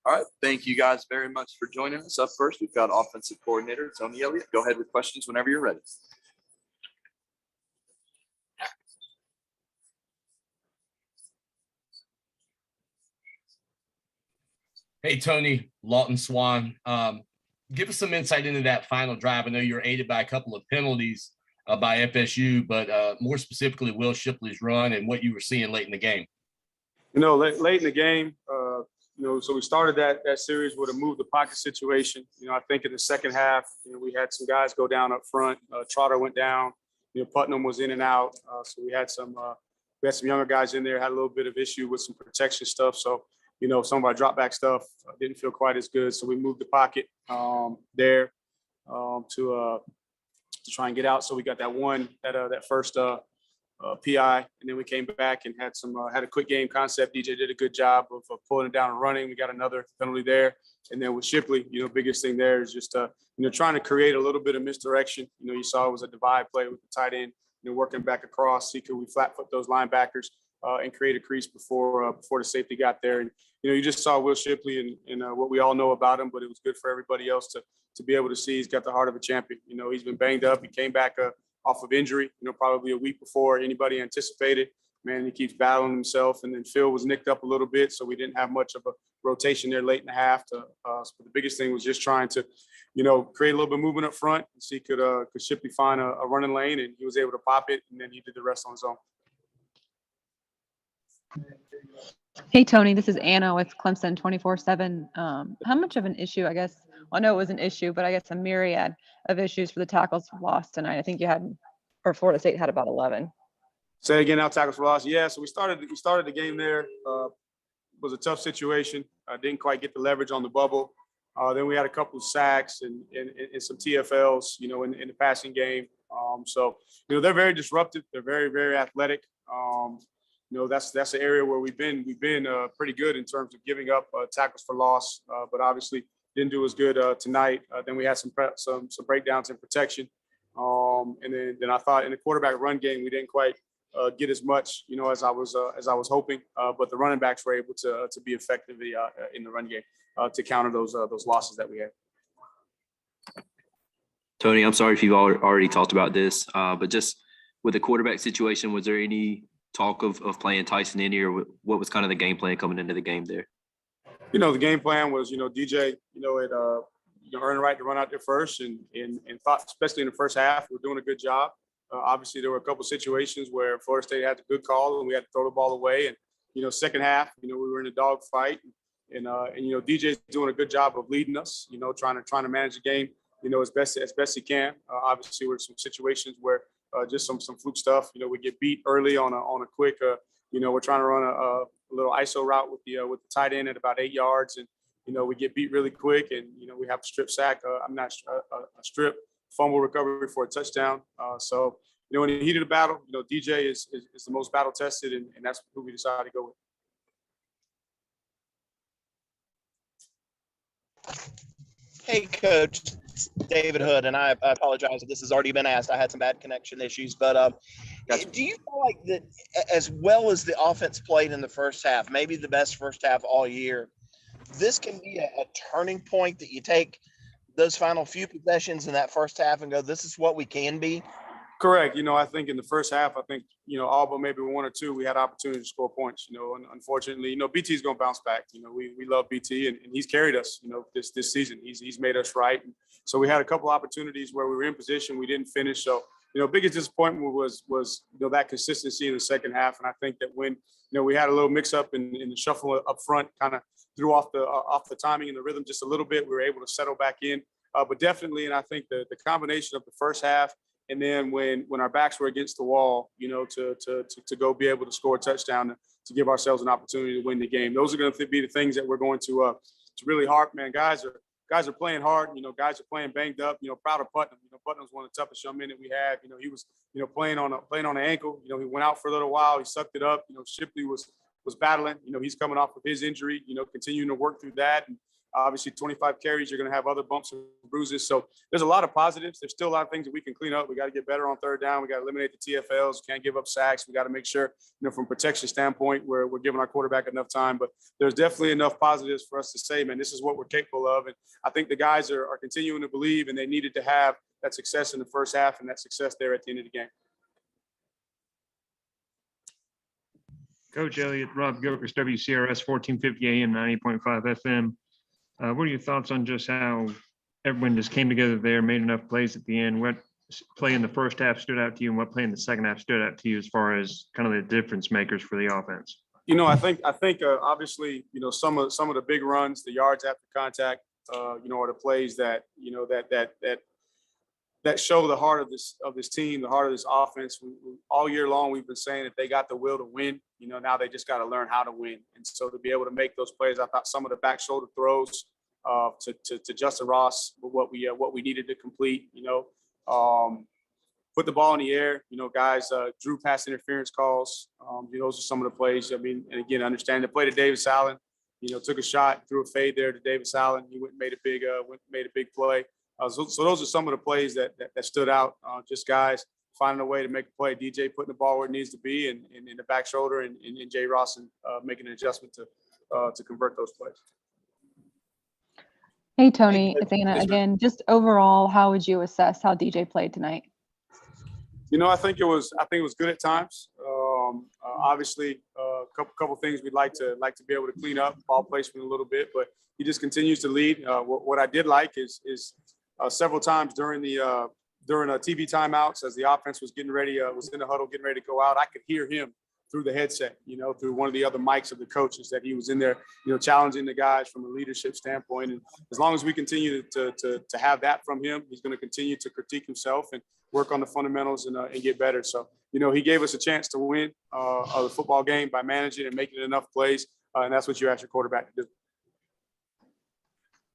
All right, thank you guys very much for joining us. Up first, we've got offensive coordinator Tony Elliott. Go ahead with questions whenever you're ready. Hey, Tony, Lawton Swan. Give us some insight into that final drive. I know you were aided by a couple of penalties by FSU, but more specifically, Will Shipley's run and what you were seeing late in the game. Late in the game, so we started that series with a move the pocket situation. I think in the second half, we had some guys go down up front. Trotter went down. Putnam was in and out. So we had some younger guys in there, had a little bit of issue with some protection stuff. So, some of our drop back stuff didn't feel quite as good. So we moved the pocket there to try and get out. So we got that first PI, and then we came back and had a quick game concept. DJ did a good job of pulling it down and running. We got another penalty there, and then with Shipley, biggest thing there is just trying to create a little bit of misdirection. You saw it was a divide play with the tight end, working back across. See, could we flat foot those linebackers and create a crease before the safety got there? And you just saw Will Shipley and what we all know about him, but it was good for everybody else to be able to see he's got the heart of a champion. He's been banged up. He came back off of injury, probably a week before anybody anticipated. Man, he keeps battling himself. And then Phil was nicked up a little bit, so we didn't have much of a rotation there late in the half. So the biggest thing was just trying to, create a little bit of movement up front and see could Shipley find a running lane, and he was able to pop it, and then he did the rest on his own. Hey, Tony, this is Anna with Clemson 24/7. How much of an issue, I guess, I know it was an issue, but I guess a myriad of issues for the tackles lost tonight. I think Florida State had about 11. Say again, now tackles for loss. Yeah, so we started the game there. It was a tough situation. Didn't quite get the leverage on the bubble. Then we had a couple of sacks and some TFLs, in the passing game. So they're very disruptive. They're very, very athletic. That's an area where we've been pretty good in terms of giving up tackles for loss, but obviously didn't do as good tonight. Then we had some breakdowns in protection, and then I thought in the quarterback run game we didn't quite get as much, as I was hoping. But the running backs were able to be effective in the run game to counter those losses that we had. Tony, I'm sorry if you've already talked about this, but just with the quarterback situation, was there any talk of playing Tyson in here? What was kind of the game plan coming into the game there? The game plan was, DJ, earned the right to run out there first and thought, especially in the first half, we're doing a good job. Obviously, there were a couple situations where Florida State had a good call and we had to throw the ball away. And, second half, we were in a dog fight. And DJ's doing a good job of leading us, trying to manage the game, as best he can. Obviously, there were some situations where just some fluke stuff, we get beat early on a quick, we're trying to run a little ISO route with the tight end at about 8 yards. And, we get beat really quick and, we have a strip sack. A strip fumble recovery for a touchdown. So, in the heat of the battle, DJ is the most battle tested, and that's who we decided to go with. Hey, Coach, David Hood, and I apologize if this has already been asked. I had some bad connection issues, but do you feel like that as well as the offense played in the first half, maybe the best first half all year, this can be a turning point that you take those final few possessions in that first half and go, this is what we can be? Correct. I think in the first half, all but maybe one or two, we had opportunity to score points, and unfortunately, BT's going to bounce back. We love BT and he's carried us, this season. He's made us right. And so we had a couple opportunities where we were in position. We didn't finish. So, biggest disappointment was that consistency in the second half. And I think that when, we had a little mix up in the shuffle up front, kind of threw off the timing and the rhythm just a little bit. We were able to settle back in, but definitely. And I think the combination of the first half, and then when our backs were against the wall, to go be able to score a touchdown to give ourselves an opportunity to win the game. Those are going to be the things that we're going to really harp. Man, guys are playing hard. Guys are playing banged up. Proud of Putnam. Putnam's one of the toughest young men that we have. He was playing on an ankle. He went out for a little while. He sucked it up. Shipley was battling. He's coming off of his injury. Continuing to work through that. And Obviously, 25 carries, you're going to have other bumps and bruises. So there's a lot of positives. There's still a lot of things that we can clean up. We got to get better on third down. We got to eliminate the TFLs. Can't give up sacks. We got to make sure, from a protection standpoint, we're giving our quarterback enough time. But there's definitely enough positives for us to say, man, this is what we're capable of. And I think the guys are continuing to believe, and they needed to have that success in the first half and that success there at the end of the game. Coach Elliott, Rob Gilchrist, WCRS 1450 AM, 90.5 FM. What are your thoughts on just how everyone just came together there, made enough plays at the end? What play in the first half stood out to you, and what play in the second half stood out to you as far as kind of the difference makers for the offense? I think obviously, some of the big runs, the yards after contact, are the plays that that show the heart of this team, the heart of this offense. All year long, we've been saying that they got the will to win. Now they just got to learn how to win. And so to be able to make those plays, I thought some of the back shoulder throws to Justin Ross were what we needed to complete. Put the ball in the air. Guys drew pass interference calls. Those are some of the plays. And again, understand the play to Davis Allen. Took a shot, threw a fade there to Davis Allen. He went and made a big play. So those are some of the plays that stood out. Just guys finding a way to make a play. DJ putting the ball where it needs to be, and in the back shoulder, and Jay Ross making an adjustment to convert those plays. Hey, Tony, it's Anna again. Just overall, how would you assess how DJ played tonight? I think it was good at times. Obviously, a couple things we'd like to be able to clean up, ball placement a little bit, but he just continues to lead. What I did like is several times during TV timeouts, as the offense was getting ready, was in the huddle getting ready to go out, I could hear him through the headset, through one of the other mics of the coaches, that he was in there, challenging the guys from a leadership standpoint. And as long as we continue to have that from him, he's going to continue to critique himself and work on the fundamentals and get better. So, he gave us a chance to win the football game by managing and making enough plays. And that's what you ask your quarterback to do.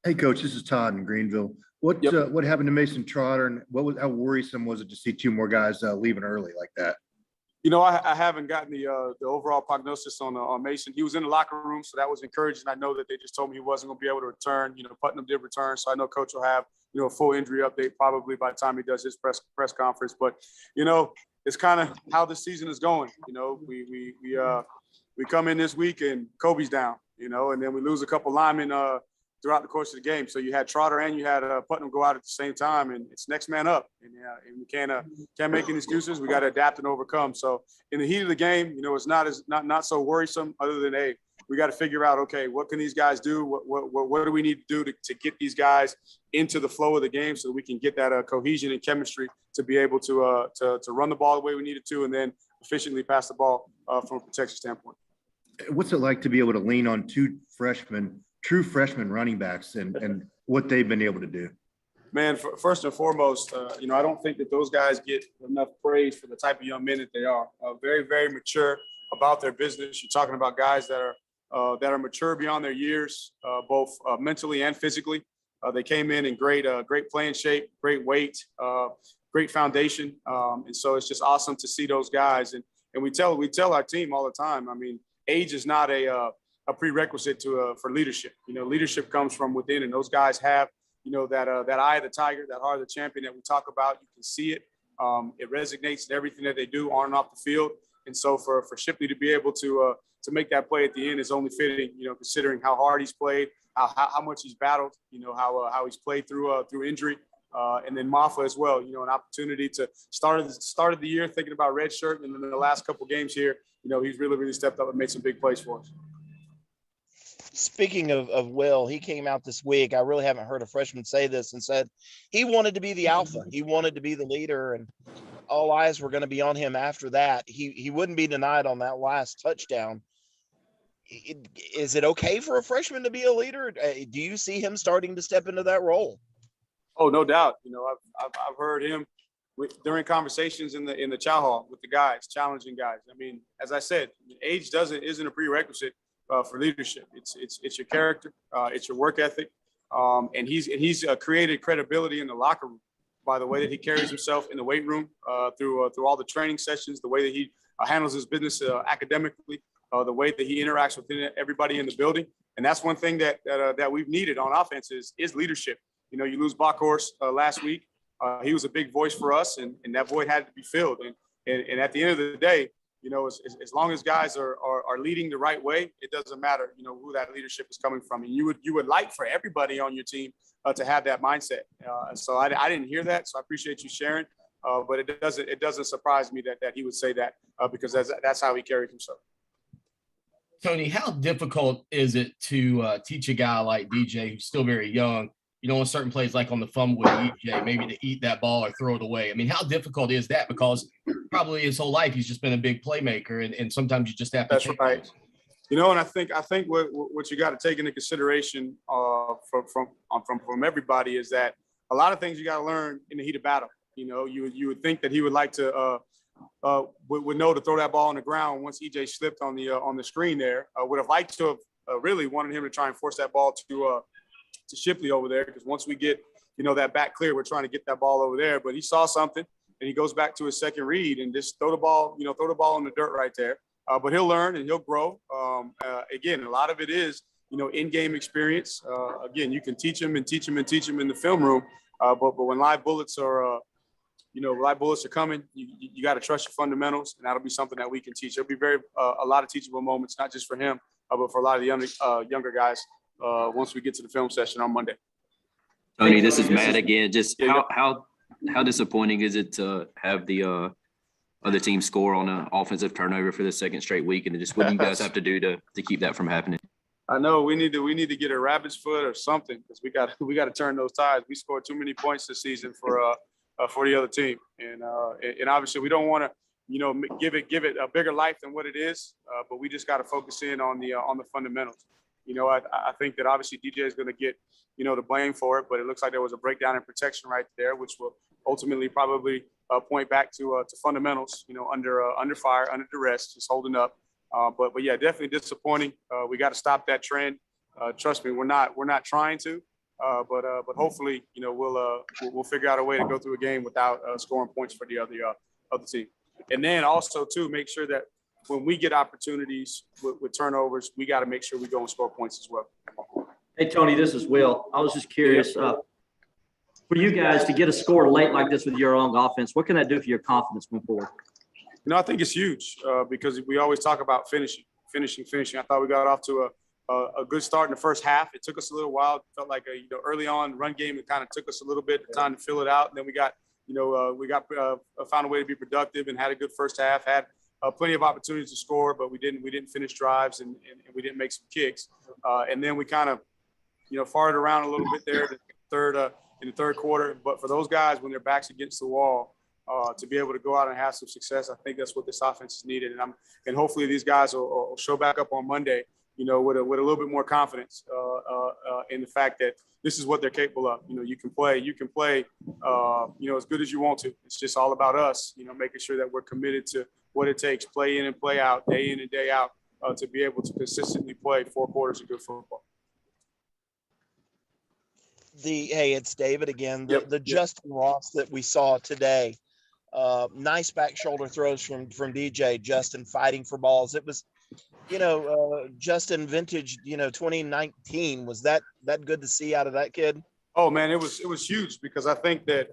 Hey, Coach, this is Todd in Greenville. What happened to Mason Trotter, and how worrisome was it to see two more guys leaving early like that? I haven't gotten the overall prognosis on Mason. He was in the locker room, so that was encouraging. I know that they just told me he wasn't going to be able to return. Putnam did return, so I know Coach will have a full injury update probably by the time he does his press conference. But it's kind of how the season is going. We come in this week and Kobe's down. And then we lose a couple linemen throughout the course of the game. So you had Trotter and you had Putnam go out at the same time, and it's next man up. And we can't make any excuses. We got to adapt and overcome. So in the heat of the game, it's not so worrisome. Other than, hey, we got to figure out, okay, what can these guys do? What do we need to do to get these guys into the flow of the game so that we can get that cohesion and chemistry to be able to run the ball the way we needed to, and then efficiently pass the ball from a protection standpoint. What's it like to be able to lean on true freshman running backs and what they've been able to do? Man, first and foremost, I don't think that those guys get enough praise for the type of young men that they are. Very, very mature about their business. You're talking about guys that are mature beyond their years, both mentally and physically. They came in great playing shape, great weight, great foundation, and so it's just awesome to see those guys. And we tell our team all the time. I mean, age is not a prerequisite for leadership. Leadership comes from within, and those guys have that eye of the tiger, that heart of the champion that we talk about. You can see it. It resonates in everything that they do on and off the field. And so for Shipley to be able to make that play at the end is only fitting, considering how hard he's played, how much he's battled, how he's played through injury. And then Maffa as well, an opportunity to started the year thinking about red shirt. And then in the last couple of games here, he's really, really stepped up and made some big plays for us. Speaking of Will, he came out this week. I really haven't heard a freshman say this, and said he wanted to be the alpha. He wanted to be the leader, and all eyes were going to be on him after that. He wouldn't be denied on that last touchdown. Is it okay for a freshman to be a leader? Do you see him starting to step into that role? Oh, no doubt. I've heard him during conversations in the chow hall with the guys, challenging guys. I mean, as I said, age isn't a prerequisite for leadership. It's your character, it's your work ethic, and he's created credibility in the locker room by the way that he carries himself in the weight room, through all the training sessions, the way that he handles his business academically, the way that he interacts with everybody in the building. And that's one thing that we've needed on offense is leadership. You know, you lose Backhorst last week. He was a big voice for us, and that void had to be filled. And at the end of the day, you know, as long as guys are leading the right way, it doesn't matter, you know, who that leadership is coming from. And you would like for everybody on your team to have that mindset. So I didn't hear that, so I appreciate you sharing. But it doesn't surprise me that he would say that because that's how he carried himself. Tony, how difficult is it to teach a guy like DJ who's still very young, you know, on certain plays like on the fumble with EJ, maybe to eat that ball or throw it away? I mean, how difficult is that? Because probably his whole life he's just been a big playmaker, and sometimes you just have to. That's right. Things. You know, and I think what you got to take into consideration from everybody is that a lot of things you got to learn in the heat of battle. You know, you would think that he would like to would know to throw that ball on the ground once EJ slipped on the screen there. Would have liked to have really wanted him to try and force that ball to Shipley over there, because once we get, you know, that back clear, we're trying to get that ball over there. But he saw something and he goes back to his second read and just throw the ball in the dirt right there. But he'll learn and he'll grow. Again, a lot of it is, you know, in-game experience. Again, you can teach him in the film room. But when live bullets are coming, you got to trust your fundamentals, and that'll be something that we can teach. There'll be a lot of teachable moments, not just for him, but for a lot of the younger guys once we get to the film session on Monday. Tony, this is Matt again. Just how disappointing is it to have the other team score on an offensive turnover for the second straight week, and just what do you guys have to do to keep that from happening? I know we need to get a rabbit's foot or something, because we got to turn those tides. We scored too many points this season for the other team, and obviously we don't want to, you know, give it a bigger life than what it is, but we just got to focus in on the fundamentals. You know, I think that obviously DJ is going to get, you know, the blame for it, but it looks like there was a breakdown in protection right there, which will ultimately probably point back to fundamentals. You know, under fire, under duress, just holding up. But yeah, definitely disappointing. We got to stop that trend. Trust me, we're not trying to. But hopefully, you know, we'll figure out a way to go through a game without scoring points for the other team. And then also too, make sure that when we get opportunities with turnovers, we got to make sure we go and score points as well. Hey Tony, this is Will. I was just curious, for you guys to get a score late like this with your own offense, what can that do for your confidence moving forward? You know, I think it's huge because we always talk about finishing. I thought we got off to a good start in the first half. It took us a little while. It felt like early on run game, it kind of took us a little bit of time to fill it out. And then we found a way to be productive and had a good first half. Had plenty of opportunities to score, but we didn't finish drives and we didn't make some kicks. And then we kind of, you know, farted around a little bit there in the third quarter. But for those guys, when their backs against the wall, to be able to go out and have some success, I think that's what this offense is needed. And hopefully these guys will show back up on Monday, you know, with a little bit more confidence in the fact that this is what they're capable of. You know, you can play, you know, as good as you want to. It's just all about us, you know, making sure that we're committed to what it takes, play in and play out, day in and day out, to be able to consistently play 4 quarters of good football. Hey, it's David again. The Justin Ross that we saw today, nice back shoulder throws from DJ. Justin fighting for balls. It was, you know, Justin vintage, you know, 2019. Was that good to see out of that kid? Oh man, it was huge, because I think that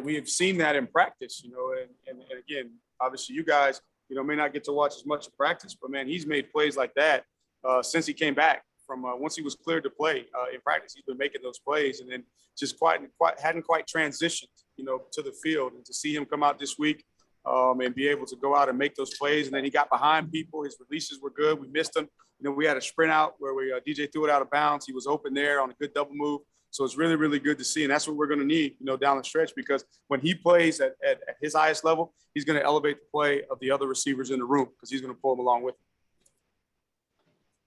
we have seen that in practice, you know, and again, obviously you guys, you know, may not get to watch as much of practice, but man, he's made plays like that since he came back from once he was cleared to play in practice. He's been making those plays, and then just hadn't quite transitioned, you know, to the field. And to see him come out this week and be able to go out and make those plays, and then he got behind people. His releases were good. We missed him. You know, we had a sprint out where DJ threw it out of bounds. He was open there on a good double move. So it's really, really good to see. And that's what we're going to need, you know, down the stretch, because when he plays at his highest level, he's going to elevate the play of the other receivers in the room, because he's going to pull them along with him.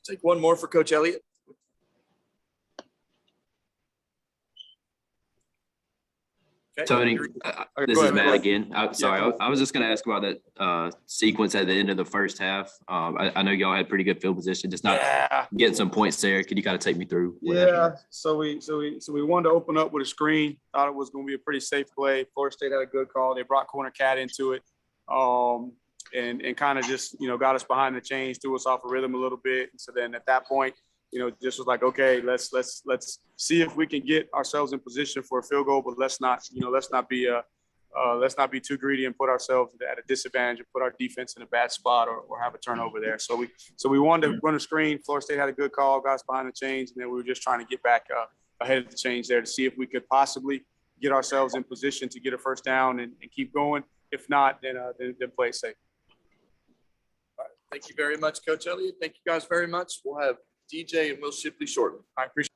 Take one more for Coach Elliott. Okay. Tony, this is Matt again. Sorry, I was just going to ask about that sequence at the end of the first half. I know y'all had pretty good field position, just not getting some points there. Could you kind of take me through? So we wanted to open up with a screen. Thought it was going to be a pretty safe play. Florida State had a good call. They brought corner Cat into it, and kind of just, you know, got us behind the chains, threw us off a rhythm a little bit. And so then at that point, just was like, okay, let's see if we can get ourselves in position for a field goal, but let's not be too greedy and put ourselves at a disadvantage and put our defense in a bad spot or have a turnover there. So we wanted to run a screen. Florida State had a good call, got us behind the chains, and then we were just trying to get back ahead of the chains there to see if we could possibly get ourselves in position to get a first down and keep going. If not, then play it safe. All right. Thank you very much, Coach Elliott. Thank you guys very much. We'll have DJ and Will Shipley shortly. I appreciate it.